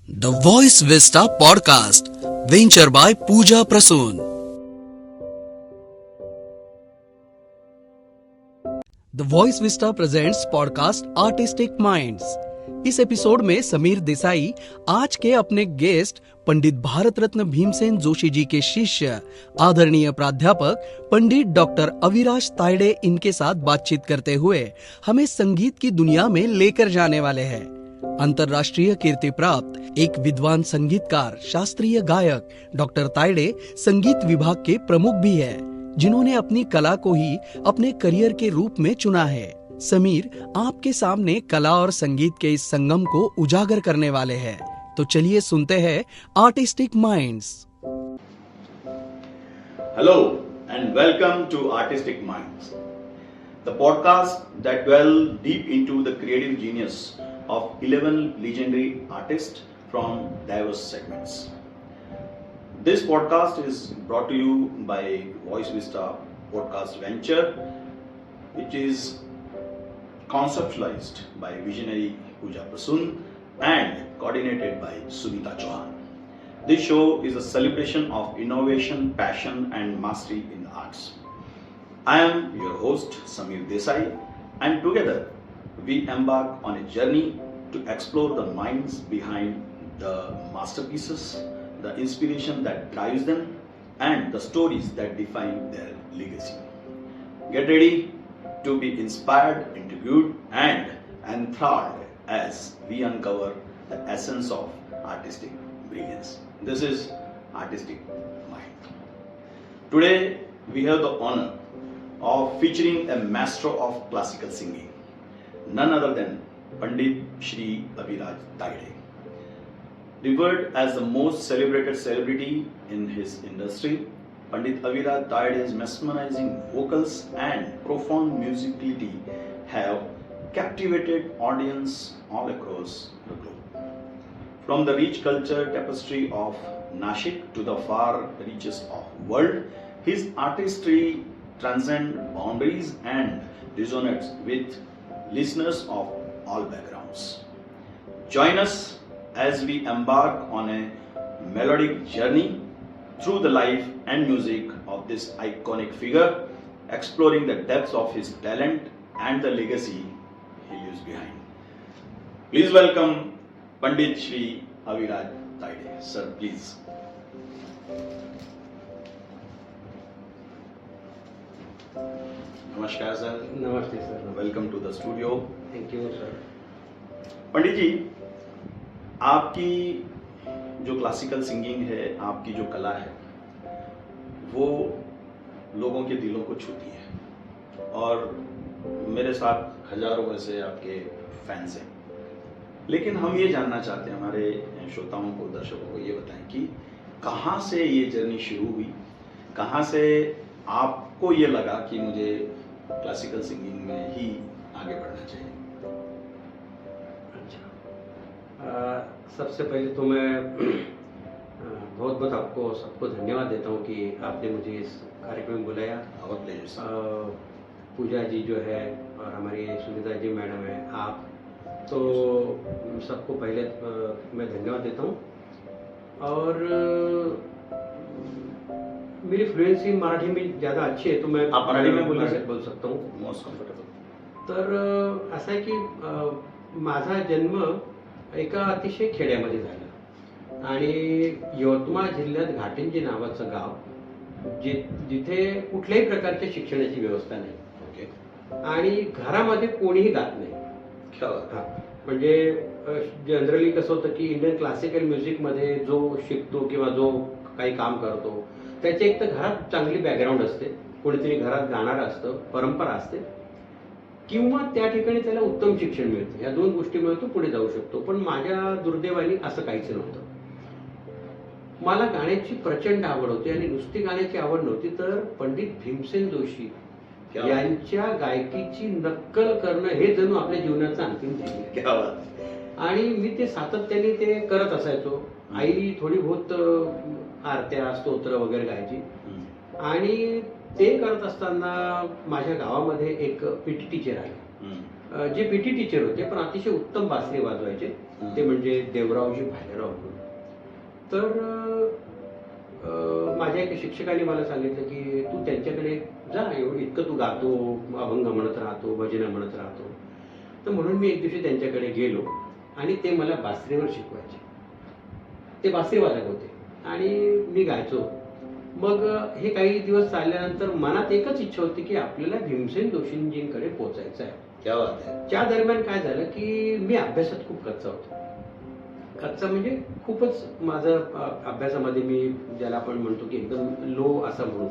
The Voice Vista Podcast, venture by Pooja Prasoon. The Voice Vista presents podcast Artistic Minds. इस episode में समीर देसाई आज के अपने guest पंडित भारत रत्न भीमसेन जोशी जी के शिष्य आदरणीय प्राध्यापक पंडित डॉक्टर अविराज तायडे इनके साथ बातचीत करते हुए हमें संगीत की दुनिया में लेकर जाने वाले हैं। अंतर्राष्ट्रीय कीर्ति प्राप्त एक विद्वान संगीतकार, शास्त्रीय गायक डॉक्टर तायडे संगीत विभाग के प्रमुख भी है, जिन्होंने अपनी कला को ही अपने करियर के रूप में चुना है। समीर आपके सामने कला और संगीत के इस संगम को उजागर करने वाले हैं, तो चलिए सुनते हैं artistic minds. Hello and welcome to Artistic Minds, the podcast that delves deep into the creative genius of 11 legendary artists from diverse segments. This podcast is brought to you by Voice Vista Podcast Venture, which is conceptualized by visionary Pooja Prasoon and coordinated by Sunita Chauhan. This show is a celebration of innovation, passion and mastery in the arts. I am your host Sameer Desai, and together we embark on a journey to explore the minds behind the masterpieces, the inspiration that drives them and the stories that define their legacy. Get ready to be inspired, interviewed and enthralled as we uncover the essence of artistic brilliance. This is Artistic Mind. Today we have the honor of featuring a maestro of classical singing, none other than Pandit Shri Aviraj Taide. Revered as the most celebrated celebrity in his industry, Pandit Aviraj Taide's mesmerizing vocals and profound musicality have captivated audience all across the globe. From the rich culture tapestry of Nashik to the far reaches of world, his artistry transcends boundaries and resonates with listeners of all backgrounds. Join us as we embark on a melodic journey through the life and music of this iconic figure, exploring the depths of his talent and the legacy he leaves behind. Please welcome Pandit Shri Aviraj Taide. Sir, please. Namaskar, sir. नमस्ते sir. Welcome to the studio. Thank you sir. Pandit ji, आपकी जो classical singing है, आपकी जो कला है, वो लोगों के दिलों को छूती है और मेरे साथ हजारों वैसे आपके फैंस हैं। लेकिन हम ये जानना चाहते हैं, हमारे श्रोताओं को, दर्शकों को ये बताएं कि कहाँ से ये जर्नी शुरू हुई, कहाँ से आपको ये लगा कि मुझे क्लासिकल सिंगिंग में ही आगे बढ़ना चाहिए। सबसे पहले तो मैं बहुत बहुत आपको सबको धन्यवाद देता हूँ कि आपने मुझे इस कार्यक्रम में बुलाया। पूजा जी जो है और हमारी सुनीता जी मैडम है, आप तो सबको पहले मैं धन्यवाद देता हूँ। और मेरी फ्लुएंसी मराठी में ज़्यादा अच्छी है, तो मैं आप मराठी में बोल सकता हूँ। Most comfortable. तर असं आहे की माझा जन्म एका अतिशय खेड्यामध्ये झाला आणि यवतमाळ जिल्ह्यात घाटिंजी नावाचं गाव, जिथे कुठल्याही प्रकारच्या शिक्षणाची व्यवस्था नाही. ओके. आणि घरामध्ये कोणीही गात नाही. म्हणजे जनरली कसं होतं की इंडियन क्लासिकल म्युझिकमध्ये जो शिकतो किंवा जो काही काम करतो त्याचे एक तर घरात चांगली बॅकग्राऊंड असते, कोणीतरी घरात गाणारं असतं, परंपरा असते, किंवा त्या ठिकाणी त्याला उत्तम शिक्षण मिळतं. या दोन गोष्टीमुळे तो पुढे जाऊ शकतो. पण माझ्या दुर्दैवाने असं काहीच नव्हतं. मला गाण्याची प्रचंड आवड होती आणि नुसती गाण्याची आवड नव्हती, तर पंडित भीमसेन जोशी यांच्या गायकीची नक्कल करणं हे जणू आपल्या जीवनाचं अंतिम ध्येय आहे. आणि मी ते सातत्याने ते करत असायचो. आई थोडी बहुत आरत्या, स्तोत्र वगैरे गायची. आणि ते करत असताना माझ्या गावामध्ये एक पीटी टीचर आहे, जे पीटी टीचर होते पण अतिशय उत्तम बासरी वाजवायचे. ते म्हणजे देवरावजी भालेराव म्हणून. तर माझ्या एका शिक्षकाने मला सांगितलं की तू त्यांच्याकडे जा, इतकं तू गातो, अभंग म्हणत राहतो, भजनं म्हणत राहतो. तर म्हणून मी एक दिवशी त्यांच्याकडे गेलो आणि ते मला बासरीवर शिकवायचे. ते बासरी वादक होते आणि मी गायचो. मग हे काही दिवस चालल्यानंतर मनात एकच इच्छा होती की आपल्याला भीमसेन जोशींजींकडे पोहोचायचं आहे. क्या बात है. त्या दरम्यान काय झालं की मी अभ्यासात खूप कच्चा होतो. कच्चा म्हणजे खूपच माझं अभ्यासामध्ये मी ज्याला आपण म्हणतो की एकदम लो असं म्हणू.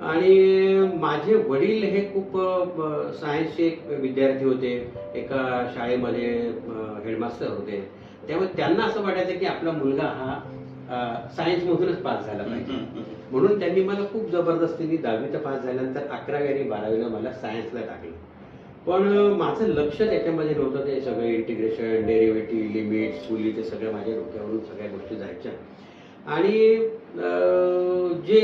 आणि माझे वडील हे खूप सायन्सचे एक विद्यार्थी होते, एका शाळेमध्ये हेडमास्टर होते. त्यामुळे त्यांना असं वाटायचं की आपला मुलगा हा सायन्समधूनच पास झाला पाहिजे. म्हणून त्यांनी मला खूप जबरदस्तीने 10वी पास झाल्यानंतर 11वी आणि 12वीला मला सायन्सला टाकलं. पण माझं लक्ष त्याच्यामध्ये नव्हतं. ते सगळे इंटिग्रेशन, डेरिव्हेटिव्ह, लिमिट्स, फुली ते सगळं माझ्या डोक्यावरून सगळ्या गोष्टी जायच्या. आणि जे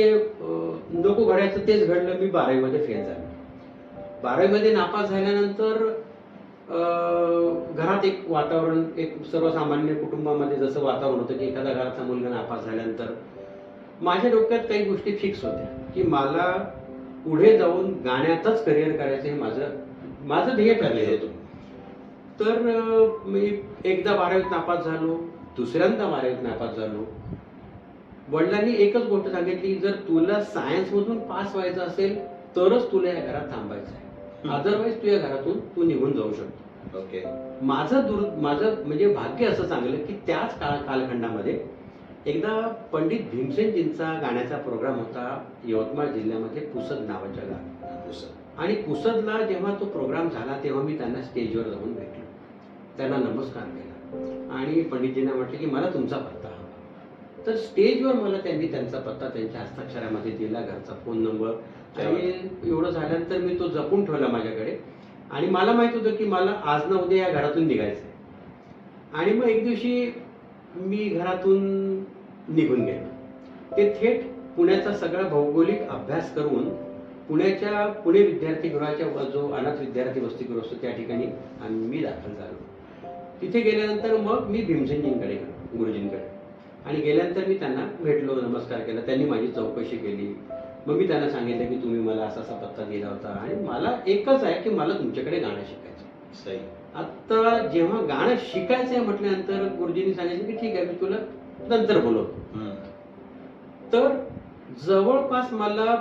नको घडायचं तेच घडलं. मी 12वीमध्ये फेल झालो. 12वीमध्ये नापास झाल्यानंतर घरात एक वातावरण, एक सर्वसामान्य कुटुंबामध्ये जसं वातावरण होतं की एखादा घराचा मुलगा नापास झाल्यानंतर माझ्या डोक्यात काही गोष्टी फिक्स होत्या की मला पुढे जाऊन गाण्यातच करिअर करायचं हे माझं ध्येय ठरलेलं होतं. तर मी एकदा 12वीत नापास झालो, दुसऱ्यांदा 12वीत नापास झालो. वडिलांनी एकच गोष्ट सांगितली, जर तुला सायन्समधून पास व्हायचं असेल तरच तुला या घरात थांबायचं आहे, अदरवाईज तू या घरातून तू निघून जाऊ शकतो. ओके. माझं म्हणजे भाग्य असं चांगलं की त्याच कालखंडामध्ये एकदा पंडित भीमसेनजींचा गाण्याचा प्रोग्राम होता यवतमाळ जिल्ह्यामध्ये पुसद नावाच्या गावी. आणि पुसदला जेव्हा तो प्रोग्राम झाला तेव्हा मी त्यांना स्टेजवर जाऊन भेटलो, त्यांना नमस्कार केला आणि पंडितजींना म्हटलं की मला तुमचा पत्ता हवा. तर स्टेजवर मला त्यांनी त्यांचा पत्ता त्यांच्या हस्ताक्षरामध्ये दिला, घरचा फोन नंबर. आणि एवढं झाल्यानंतर मी तो जपून ठेवला माझ्याकडे. आणि मला माहित होतं की मला आज ना उद्या या घरातून निघायचंय. आणि मग एक दिवशी मी घरातून निघून गेलो. ते थेट पुण्याचा सगळा भौगोलिक अभ्यास करून पुणे विद्यार्थीगृहाच्या जो अनाथ विद्यार्थी वसतिगृह असतो त्या ठिकाणी मी दाखल झालो. तिथे गेल्यानंतर मग मी भीमसेनजींकडे गेलो, गुरुजींकडे. आणि गेल्यानंतर मी त्यांना भेटलो, नमस्कार केला. त्यांनी माझी चौकशी केली. मग मी त्यांना सांगितलं की तुम्ही मला असा असा पत्ता दिला होता आणि मला एकच आहे की मला तुमच्याकडे गाणं शिकायचं. सही. आता जेव्हा गाणं शिकायचं आहे म्हटल्यानंतर गुरुजींनी सांगितलं की ठीक आहे, मी तुला नंतर बोलवतो. तर जवळपास मला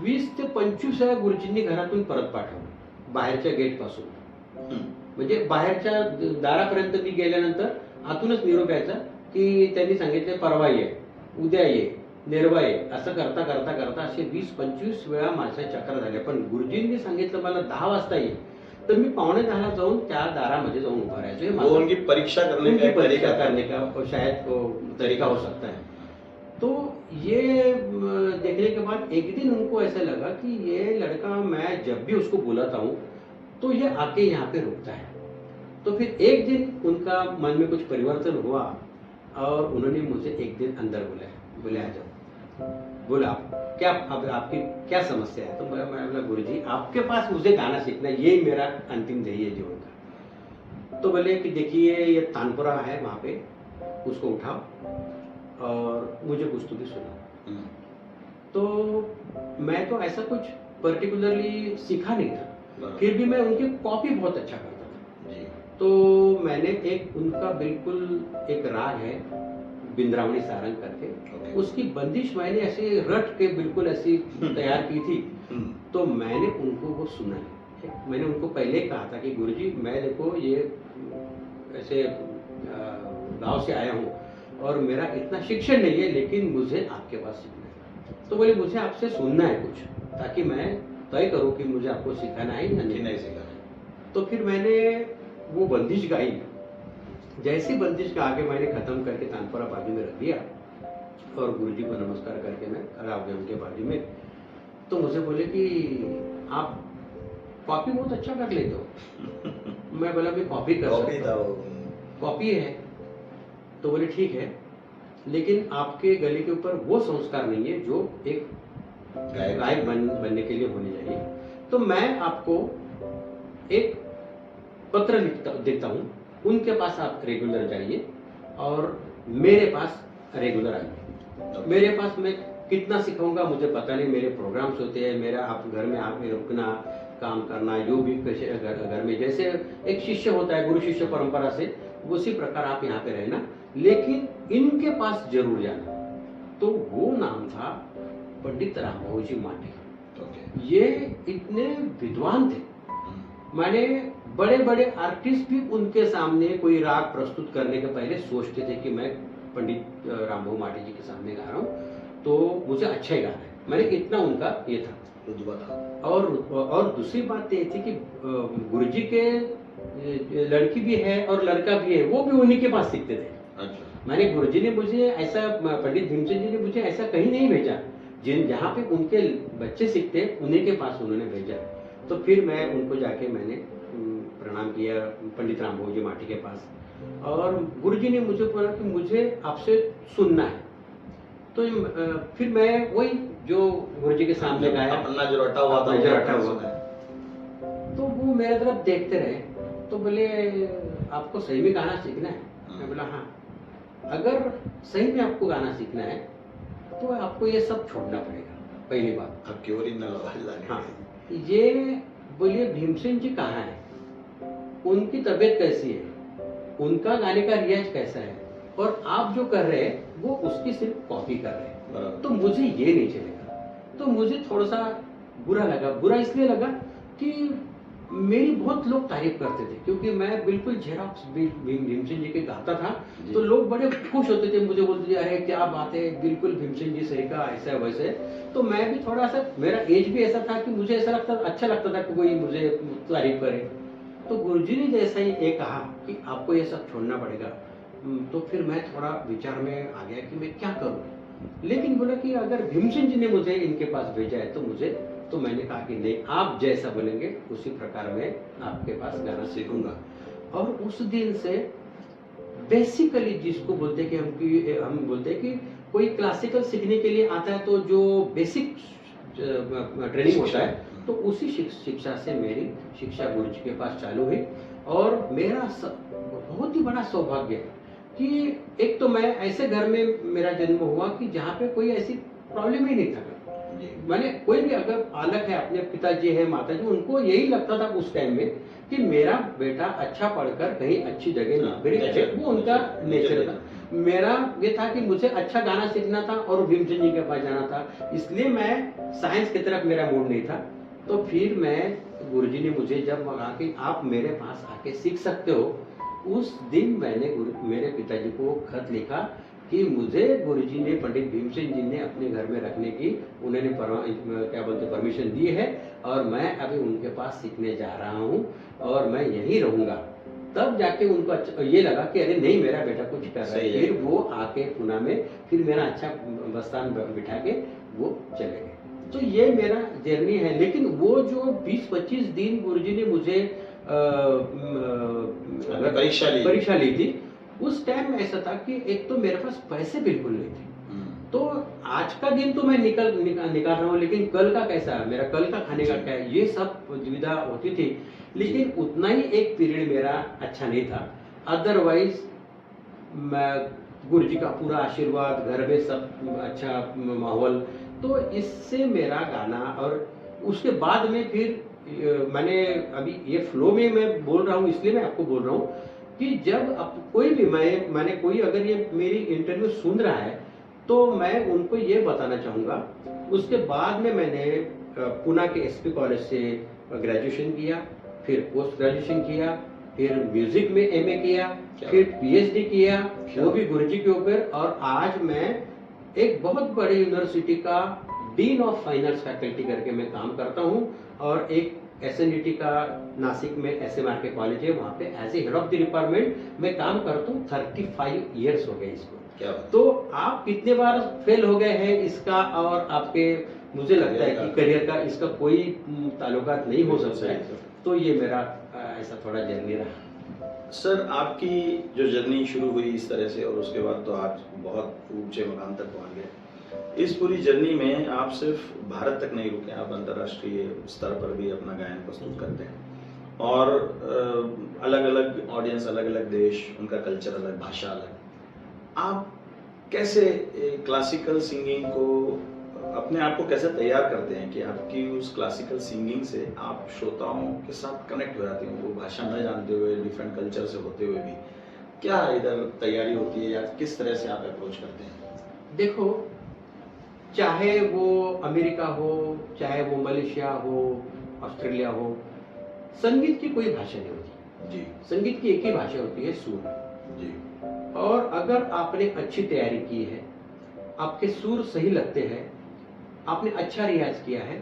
20 ते 25 वेळा गुरुजींनी घरातून परत पाठवलं, बाहेरच्या गेट पासून. म्हणजे बाहेरच्या दारापर्यंत मी गेल्यानंतर आतूनच निरोप यायचा की त्यांनी सांगितले परवा ये, उद्या ये, निर्वा ये. असं करता करता करता असे 20-25 वेळा माझ्या चक्र झाल्या. पण गुरुजींनी सांगितलं मला 10 वाजता ये, तर मी 9:45 जाऊन त्या दारामध्ये जाऊन उभा राहायचो. उनकी परीक्षा करने का शायद तरीका हो सकता है. तो ये देखने के बाद एक दिन उनको ऐसा लगा कि ये लड़का, मैं जब भी उसको बुलाता हूँ तो ये आके यहाँ पे रुकता है. तो फिर एक दिन उनका मन में कुछ परिवर्तन हुआ और उन्होंने मुझे एक दिन अंदर बुलाया. बोले आ जाओ. बोला आपकी क्या समस्या है? तो मैं बोला गुरुजी आपके पास मुझे गाना सीखना, ये मेरा अंतिम ध्येय है जीवन का. तो बोले कि देखिए ये तानपुरा है, वहाँ पे उसको उठाओ और मुझे कुछ तो भी सुनाओ. तो मैं तो ऐसा कुछ पर्टिकुलरली सीखा नहीं था, फिर भी मैं उनकी कॉपी बहुत अच्छा करता था. तो मैंने एक उनका बिल्कुल एक राग है बिंद्रावणी सारंग करके, उसकी बंदिश मैंने ऐसे रट के बिल्कुल ऐसी तैयार की थी. तो मैंने उनको वो सुनाई. मैंने उनको पहले कहा था कि गुरुजी मैं देखो ये ऐसे गांव से आया हूँ और मेरा इतना शिक्षण नहीं है, लेकिन मुझे आपके पास सीखना है. तो बोले मुझे आपसे सुनना है कुछ, ताकि मैं तय करूँ कि मुझे आपको सिखाना है या नहीं सिखाना. तो फिर मैंने वो बंदिश गाई. जैसी बंदिश का आगे मैंने खत्म करके तानपुरा बाजू में रख दिया और गुरुजी को नमस्कार करके मैं खड़ा हो गया उनके बाजू में. तो मुझे बोले कि आप कॉपी बहुत अच्छा कर लेते हो. मैं बोला मैं कॉपी कर सकता हूँ, कॉपी है. तो बोले ठीक है, लेकिन आपके गले के ऊपर वो संस्कार नहीं है जो एक गायक बनने के लिए होने चाहिए. तो मैं आपको एक पत्र देता हूँ उनके पास आप रेगुलर जाइए और मेरे पास रेगुलर आइए। मेरे पास मैं कितना सिखाऊंगा मुझे पता नहीं, मेरे प्रोग्राम्स होते हैं, मेरा आप घर में आके रुकना, काम करना, जो भी घर में जैसे एक शिष्य होता है गुरु शिष्य परंपरा से, उसी प्रकार आप यहाँ पे रहना, लेकिन इनके पास जरूर जाना। तो वो नाम था पंडित रामभाऊ जी माटे। ये इतने विद्वान थे, माने बड़े बड़े आर्टिस्ट भी उनके सामने कोई राग प्रस्तुत करने के पहले सोचते थे कि मैं पंडित रामभाऊ माटे जी के सामने गा रहा हूँ तो मुझे अच्छा ही गाना है। मैंने इतना उनका ये था रुतबा था। और दूसरी बात ये थी कि गुरुजी के लड़की भी है और लड़का भी है, वो भी उन्हीं के पास सीखते थे। अच्छा। मैंने गुरुजी ने मुझे ऐसा, पंडित भीमसेन जी ने मुझे ऐसा कहीं नहीं भेजा, जहाँ पे उनके बच्चे सीखते उन्हीं के पास उन्होंने भेजा। तो फिर मैं उनको जाके मैंने प्रणाम किया पंडित रामभाऊ जी माटी के पास, और गुरुजी ने मुझे बोला कि मुझे आपसे सुनना है। तो फिर मैं वही जो गुरुजी के सामने गाया, अपना जो रटा हुआ था, जो रटा हुआ था, तो वो मेरे तरफ देखते रहे। तो बोले आपको सही में गाना सीखना है? मैं बोला हाँ, अगर सही में आपको गाना सीखना है तो आपको ये सब छोड़ना पड़ेगा। पहली बात आपकी ओरिजिनल आवाज लानी। हाँ, ये बोलिए भीमसेन जी कहाँ है, उनकी तबीयत कैसी है, उनका गाने का रियाज कैसा है, और आप जो कर रहे हैं वो उसकी सिर्फ कॉपी कर रहे हैं। तो मुझे ये नहीं चलेगा। तो मुझे थोड़ा सा बुरा लगा। बुरा इसलिए लगा कि मेरी बहुत लोग तारीफ करते थे, क्योंकि मैं बिल्कुल झेरॉक्स भीमसेन जी के गाता था। तो लोग बड़े खुश होते थे, मुझे बोलते थे अरे क्या बात है, बिल्कुल भीमसेन जी सही का, ऐसा वैसे। तो मैं भी थोड़ा सा, मेरा एज भी ऐसा था कि मुझे ऐसा लगता, अच्छा लगता था कि कोई मुझे तारीफ करे। तो गुरुजी ने जैसा ही ये कहा कि आपको ये सब छोड़ना पड़ेगा, तो फिर मैं थोड़ा विचार में आ गया कि मैं क्या करूं। लेकिन बोला कि अगर भीमसेन जी ने मुझे इनके पास भेजा है तो मैंने कहा कि नहीं, आप जैसा बोलेंगे उसी प्रकार मैं आपके पास गाना सीखूंगा। और उस दिन से बेसिकली जिसको बोलते हैं कि हम बोलते हैं कि कोई क्लासिकल सीखने के लिए आता है तो जो बेसिक ट्रेनिंग होता है, तो उसी शिक्षा से मेरी शिक्षा गुरुजी के पास चालू हुई। और मेरा बहुत ही बड़ा सौभाग्य है कि एक तो मैं ऐसे घर में मेरा जन्म हुआ कि जहाँ पे कोई ऐसी प्रॉब्लम ही नहीं था। मैंने कोई भी अगर पालक है, अपने पिताजी है, माताजी, उनको यही लगता था उस टाइम में कि मेरा बेटा अच्छा पढ़कर कहीं अच्छी जगह नौकरी करे, वो उनका नेचर था। मेरा ये था कि मुझे अच्छा गाना सीखना था और भीमसेन जी के पास जाना था, इसलिए मैं साइंस की तरफ मेरा मूड नहीं था। तो फिर मैं, गुरुजी ने मुझे जब कहा कि आप मेरे पास आके सीख सकते हो, उस दिन मैंने मेरे पिताजी को खत लिखा कि मुझे गुरुजी ने, पंडित भीमसेन जी ने अपने घर में रखने की उन्होंने क्या बोलते परमिशन दी है, और मैं अभी उनके पास सीखने जा रहा हूँ और मैं यहीं रहूंगा। तब जाके उनको अच्छा ये लगा कि अरे नहीं, मेरा बेटा कुछ कर रहा है। फिर वो आके पुणे में फिर मेरा अच्छा बस्तान बिठा के वो चले गए। तो ये मेरा जर्नी है। लेकिन वो जो 20-25 दिन गुरुजी ने मुझे परीक्षा ली थी, उस टाइम ऐसा था कि एक तो मेरे पास पैसे बिल्कुल नहीं थे। तो आज का दिन तो मैं निकाल रहा हूँ, लेकिन कल का कैसा, मेरा कल का खाने का क्या है, ये सब दुविधा होती थी। लेकिन उतना ही एक पीरियड मेरा अच्छा नहीं था। अदरवाइज गुरुजी का पूरा आशीर्वाद, घर में सब अच्छा माहौल, तो इससे मेरा गाना। और उसके बाद में फिर मैंने अभी ये फ्लो में मैं बोल रहा हूँ, इसलिए मैं आपको बोल रहा हूँ कि जब कोई भी मैंने कोई अगर ये मेरी इंटरव्यू सुन रहा है तो मैं उनको ये बताना चाहूँगा। उसके बाद में मैंने पुणे के एसपी कॉलेज से ग्रेजुएशन किया, फिर पोस्ट ग्रेजुएशन किया, फिर म्यूजिक में एमए किया, फिर पीएचडी किया, वो भी गुरुजी के ऊपर। और आज मैं एक बहुत बड़ी यूनिवर्सिटी का dean of fine arts faculty करके मैं काम करता हूँ। और एक एसएनडीटी का नासिक में एसएमआर के कॉलेज है, वहाँ पे as a head of the department मैं काम करता हूँ। 35 इयर्स हो गए इसको। क्या तो आप कितने बार फेल हो गए हैं इसका, और आपके, मुझे लगता है कि करियर का इसका कोई ताल्लुकात नहीं हो सकता है। तो ये मेरा ऐसा थोड़ा जर्नी रहा। सर, आपकी जो जर्नी शुरू हुई इस तरह से, और उसके बाद तो आज बहुत ऊंचे मकाम तक पहुंच गए। इस पूरी जर्नी में आप सिर्फ भारत तक नहीं रुके, आप अंतर्राष्ट्रीय स्तर पर भी अपना गायन प्रस्तुत करते हैं। और अलग अलग ऑडियंस, अलग अलग देश, उनका कल्चर अलग, भाषा अलग। आप कैसे क्लासिकल सिंगिंग को, अपने आप को कैसे तैयार करते हैं कि आपकी उस क्लासिकल सिंगिंग से आप श्रोताओं के साथ कनेक्ट हो जाते हैं, वो भाषा न जानते हुए, डिफरेंट कल्चर से होते हुए भी? क्या इधर तैयारी होती है या किस तरह से आप अप्रोच करते हैं? देखो, चाहे वो अमेरिका हो, चाहे वो मलेशिया हो, ऑस्ट्रेलिया हो, संगीत की कोई भाषा नहीं होती। जी संगीत की एक ही भाषा होती है, सुर। जी और अगर आपने अच्छी तैयारी की है, आपके सुर सही लगते हैं, आपने अच्छा रियाज किया है,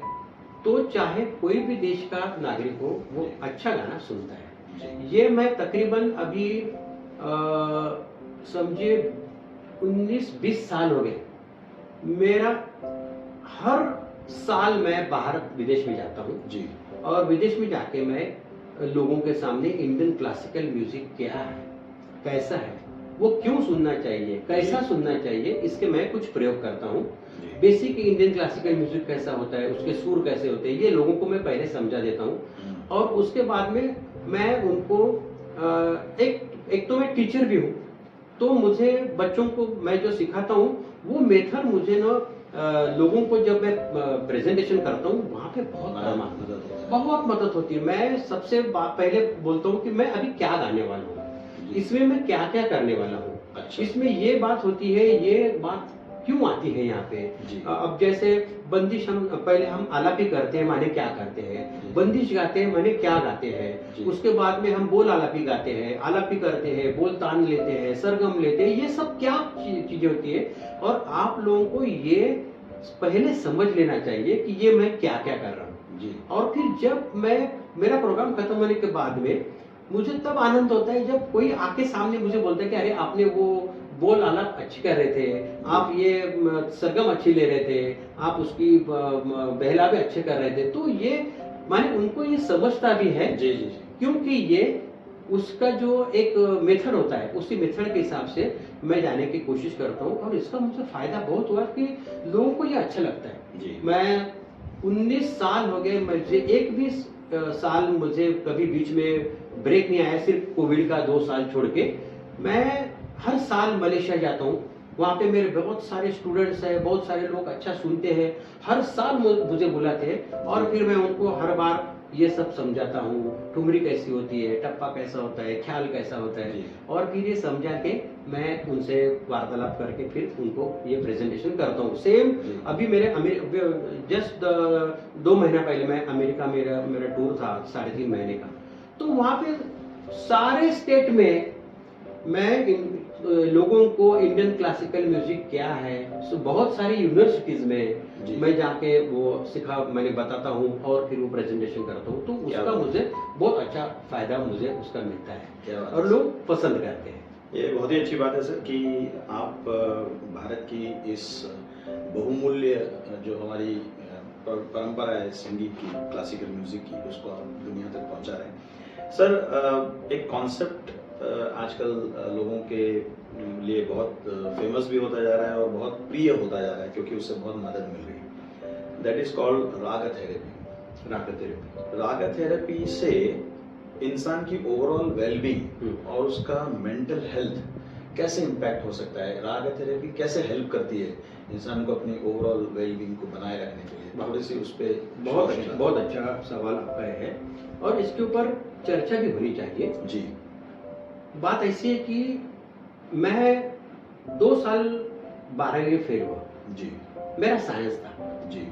तो चाहे कोई भी देश का नागरिक हो, वो जी। अच्छा गाना सुनता है। जी ये मैं तकरीबन अभी समझिए 19-20 साल हो गए। मेरा हर साल मैं बाहर विदेश में जाता हूँ, जी और विदेश में जाके मैं लोगों के सामने इंडियन क्लासिकल म्यूजिक क्या है, कैसा है, वो क्यों सुनना चाहिए, कैसा जी। सुनना चाहिए, इसके मैं कुछ प्रयोग करता हूँ। जी बेसिक इंडियन क्लासिकल म्यूजिक कैसा होता है, उसके सुर कैसे होते हैं, ये लोगों को मैं पहले समझा देता हूँ। और उसके बाद में मैं उनको एक तो मैं टीचर भी हूँ, तो मुझे बच्चों को मैं जो सिखाता हूँ, वो मेथड मुझे ना लोगों को जब मैं प्रेजेंटेशन करता हूँ, वहाँ पे बहुत काम आता है, मदद होता है। बहुत मदद होती है। मैं सबसे पहले बोलता हूँ कि मैं अभी क्या गाने वाला हूँ, जी। इसमें मैं क्या क्या करने वाला हूँ, अच्छा। इसमें ये बात होती है, ये बात क्यों आती है यहाँ पे। जी। अब जैसे बंदिश, हम पहले हम आलापी करते हैं, माने क्या करते जी। हैं, बंदिश गाते हैं, माने क्या गाते जी। हैं, उसके बाद में हम बोल आलापी गाते हैं, आलापी करते हैं, बोल तान लेते हैं, सरगम लेते हैं, ये सब क्या चीजें होती है। और आप लोगों को ये पहले समझ लेना चाहिए कि ये मैं क्या क्या कर रहा हूँ। जी और फिर जब मैं, मेरा प्रोग्राम खत्म होने के बाद में मुझे तब आनंद होता है जब कोई आके सामने मुझे बोलता है कि अरे आपने वो बोल आलाप अच्छी कर रहे थे, आप ये सरगम अच्छी ले रहे थे, आप उसकी बहलावे अच्छे कर रहे थे। तो ये माने उनको ये समझता भी है, जी जी जी क्योंकि ये उसका जो एक मेथड होता है, उसी मेथड के हिसाब से मैं जाने की कोशिश करता हूँ। और इसका मुझे फायदा बहुत हुआ कि लोगों को ये अच्छा लगता है। जी। मैं 19 साल हो गए, मुझे एक भी साल मुझे कभी बीच में ब्रेक नहीं आया, सिर्फ कोविड का 2 साल छोड़ के। मैं हर साल मलेशिया जाता हूँ, वहाँ पे मेरे बहुत सारे स्टूडेंट्स हैं, बहुत सारे लोग अच्छा सुनते हैं, हर साल मुझे बुलाते हैं। और फिर मैं उनको हर बार ये सब समझाता हूँ, ठुमरी कैसी होती है, टप्पा कैसा होता है, ख्याल कैसा होता है। जी। और फिर ये समझा के मैं उनसे वार्तालाप करके फिर उनको ये प्रेजेंटेशन करता हूँ। सेम जी। अभी मेरे जस्ट 2 महीना पहले मैं अमेरिका, मेरा टूर था 3.5 महीने का। तो वहाँ पे सारे स्टेट में मैं लोगों को इंडियन क्लासिकल म्यूजिक क्या है, सो बहुत सारी यूनिवर्सिटीज में जी। मैं जाके वो मैंने बताता हूँ और फिर वो प्रेजेंटेशन करता हूँ। तो क्या उसका बात है। मुझे बहुत अच्छा फायदा मुझे उसका मिलता है, क्या बात और है। लोग पसंद करते हैं। ये बहुत ही अच्छी बात है सर कि आप भारत की इस बहुमूल्य जो हमारी परंपरा है संगीत की, क्लासिकल म्यूजिक की, उसको आप दुनिया तक पहुंचा रहे हैं। सर एक कॉन्सेप्ट आजकल लोगों के लिए बहुत फेमस भी होता जा रहा है और बहुत प्रिय होता जा रहा है, क्योंकि उससे बहुत मदद मिल रही है। दैट इज कॉल्ड राग थेरेपी। राग थेरेपी से इंसान की ओवरऑल वेलबींग और उसका मेंटल हेल्थ कैसे इम्पैक्ट हो सकता है? राग थेरेपी कैसे हेल्प करती है इंसान को अपनी ओवरऑल वेलबींग को बनाए रखने के लिए? थोड़ी सी उस पर बहुत अच्छा सवाल आपका है, और इसके ऊपर चर्चा भी होनी चाहिए। जी बात ऐसी है कि मैं 2 साल 12वीं में फेल हुआ। जी मेरा साइंस था, जी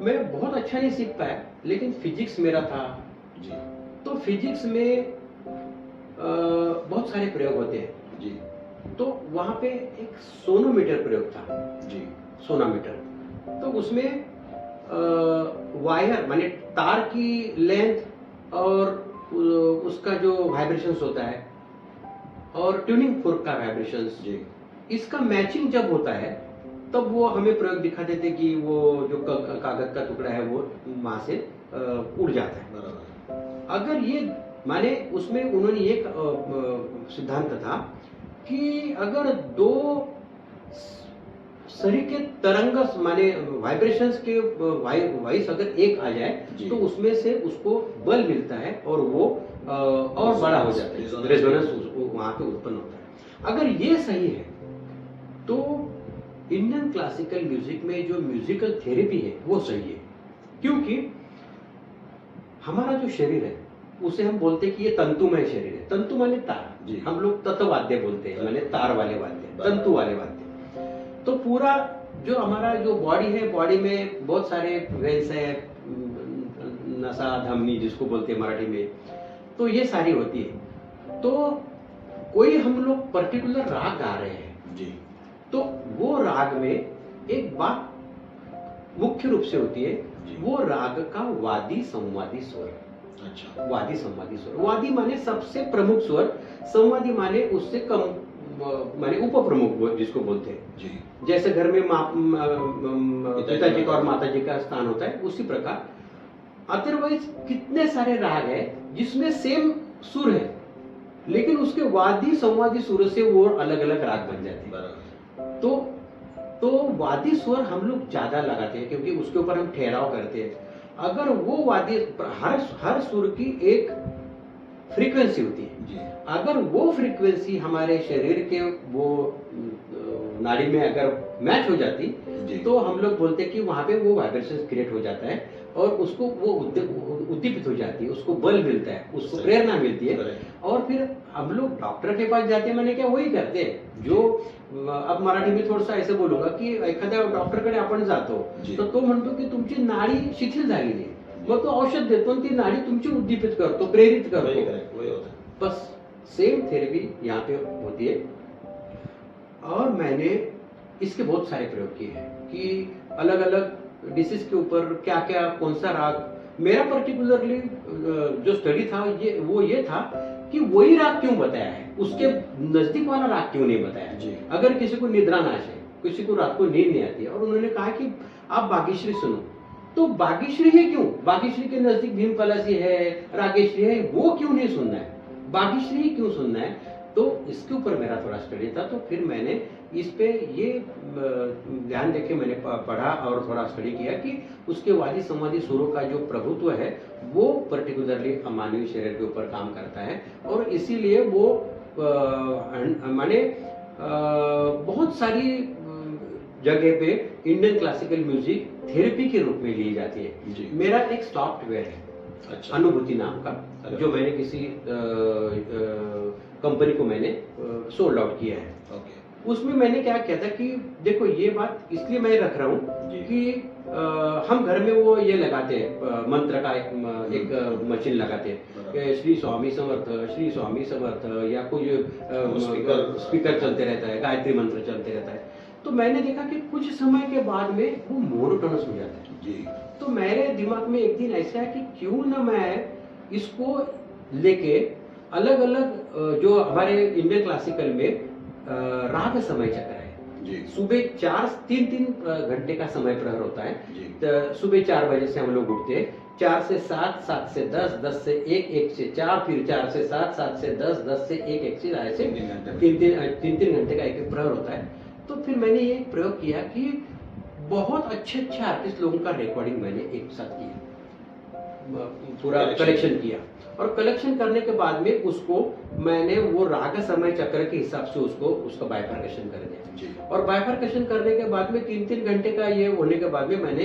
मैं बहुत अच्छा नहीं सीख पाया, लेकिन फिजिक्स मेरा था। जी तो फिजिक्स में बहुत सारे प्रयोग होते हैं। जी तो वहाँ पे एक सोनोमीटर प्रयोग था, जी सोनोमीटर। तो उसमें वायर माने तार की लेंथ और उसका जो वाइब्रेशंस होता है, और ट्यूनिंग फोर्क का वाइब्रेशंस, जी इसका मैचिंग जब होता है, तब वो हमें प्रयोग दिखा देते कि वो जो कागज का टुकड़ा है वो वहां से उड़ जाता है। बराबर। अगर ये माने उसमें उन्होंने एक सिद्धांत था कि अगर 2 शरीर के तरंग माने वाइब्रेशंस के वॉइस अगर एक आ जाए जी। तो उसमें से उसको बल मिलता है और वो और बड़ा हो जाता है, रेजोनेंस वहां पे उत्पन्न होता है। अगर ये सही है तो इंडियन क्लासिकल म्यूजिक में जो म्यूजिकल थेरेपी है वो सही है, क्योंकि हमारा जो शरीर है उसे हम बोलते हैं कि ये तंतुमय शरीर है। तंतु माने तार, जी। हम लोग तत्ववाद्य बोलते हैं, माने तार वाले वाद्य, बराबर। तंतु वाले वाद्य। तो पूरा जो हमारा जो बॉडी है, बॉडी में बहुत सारे वेन्स है, नसा धमनी जिसको बोलते हैं मराठी में, तो ये सारी होती है। तो कोई हम लोग पर्टिकुलर राग गा रहे हैं जी। तो वो राग में एक बात मुख्य रूप से होती है, जी। वो राग का वादी संवादी स्वर। अच्छा। वादी संवादी स्वर, वादी माने सबसे प्रमुख स्वर, संवादी माने उससे कम माने उप प्रमुख जिसको बोलते हैं। जी। जैसे घर में पिताजी का और माताजी का स्थान होता है, उसी प्रकार अदरवाइज कितने सारे राग है जिसमें सेम सुर है, लेकिन उसके वादी संवादी सुर से वो अलग अलग राग बन जाते हैं। बराबर। तो वादी स्वर हम लोग ज्यादा लगाते हैं क्योंकि उसके ऊपर हम ठहराव करते हैं। अगर वो वादी, हर सुर की एक फ्रीक्वेंसी होती है, जी। अगर वो फ्रीक्वेंसी हमारे शरीर के वो नाड़ी में अगर मैच हो जाती जी। तो हम लोग बोलते हैं कि वहां पे वो वाइब्रेशन क्रिएट हो जाता है और उसको वो उद्दीपित हो जाती है, उसको बल मिलता है, उसको सही। प्रेरणा मिलती है। Correct। और फिर हम लोग डॉक्टर के पास जाते हैं, मैंने क्या वही करते हैं जो अब मराठी में थोडंसं ऐसे बोलूंगा की एखाद्या डॉक्टरकडे आपण जातो जी। तर तो म्हणतो की तुमची नाडी शिथिल झालेली आहे, मग तो औषध देतो आणि ती नाडी तुमची उद्दीपित करतो, प्रेरित वही करतो। करेक्ट, वही होता है। बस सेम थेरेपी यहाँ पे होती है। और मैंने इसके बहुत सारे प्रयोग किए हैं कि अलग अलग डिसीज के ऊपर क्या क्या कौन सा राग। मेरा पर्टिकुलरली जो स्टडी था वो ये था कि वही राग क्यों बताया है, उसके नजदीक वाला राग क्यों नहीं बताया जी। है। अगर किसी को निद्रा नाश है, किसी को रात को नींद नहीं आती है और उन्होंने कहा कि आप बागीश्री सुनो, तो बागीश्री है क्यों, बागीश्री के नजदीक भीम पलासी है, रागेश्री है, वो क्यों नहीं सुनना है, बागीश्री ही क्यों सुनना है। तो इसके ऊपर मेरा थोड़ा स्टडी था, तो फिर मैंने इस पे ये ध्यान देके मैंने पढ़ा और थोड़ा स्टडी किया कि उसके वादी संवादी सुरों का जो प्रभुत्व है वो पर्टिकुलरली मानवीय शरीर के ऊपर काम करता है और इसीलिए वो माने बहुत सारी जगह पे इंडियन क्लासिकल म्यूजिक थेरेपी के रूप में ली जाती है। जी। मेरा एक सॉफ्टवेयर है, अच्छा। अनुभूति नाम का, अरे जो मैंने किसी कंपनी को मैंने सोल्ड आउट किया है। ओके। उसमें मैंने क्या किया था कि देखो ये बात इसलिए मैं रख रहा हूँ जी। कि हम घर में वो ये लगाते हैं, मंत्र का एक मशीन लगाते हैं कि श्री स्वामी समर्थ, श्री स्वामी समर्थ, या कोई स्पीकर चलते रहता है, गायत्री मंत्र चलते रहता है। तो मैंने देखा कि कुछ समय के बाद में वो मोनोटोनस हो जाता है। जी। तो मेरे दिमाग में एक दिन ऐसा है कि क्यों ना मैं इसको लेके अलग अलग जो हमारे इंडियन क्लासिकल में राग समय चक्र है, जी। सुबह 3 घंटे का समय प्रहर होता है। जी। तो सुबह 4 बजे से हम लोग उठते हैं, 4 से 7, 7 से 10, 10 से 1, 1 से 4, फिर 4 से 7, 7 से 10, 10 से 1, 1 से ऐसे 3 घंटे का एक प्रहर होता है। तो फिर मैंने ये प्रयोग किया कि बहुत अच्छे अच्छे आर्टिस्ट लोगों का रिकॉर्डिंग मैंने एक साथ किया, पूरा कलेक्शन किया और कलेक्शन करने के बाद में उसको मैंने वो राग समय चक्र के हिसाब से उसका बाइफर्केशन कर दिया। जी। और बाइफर्केशन करने के बाद में 3 घंटे का ये होने के बाद में मैंने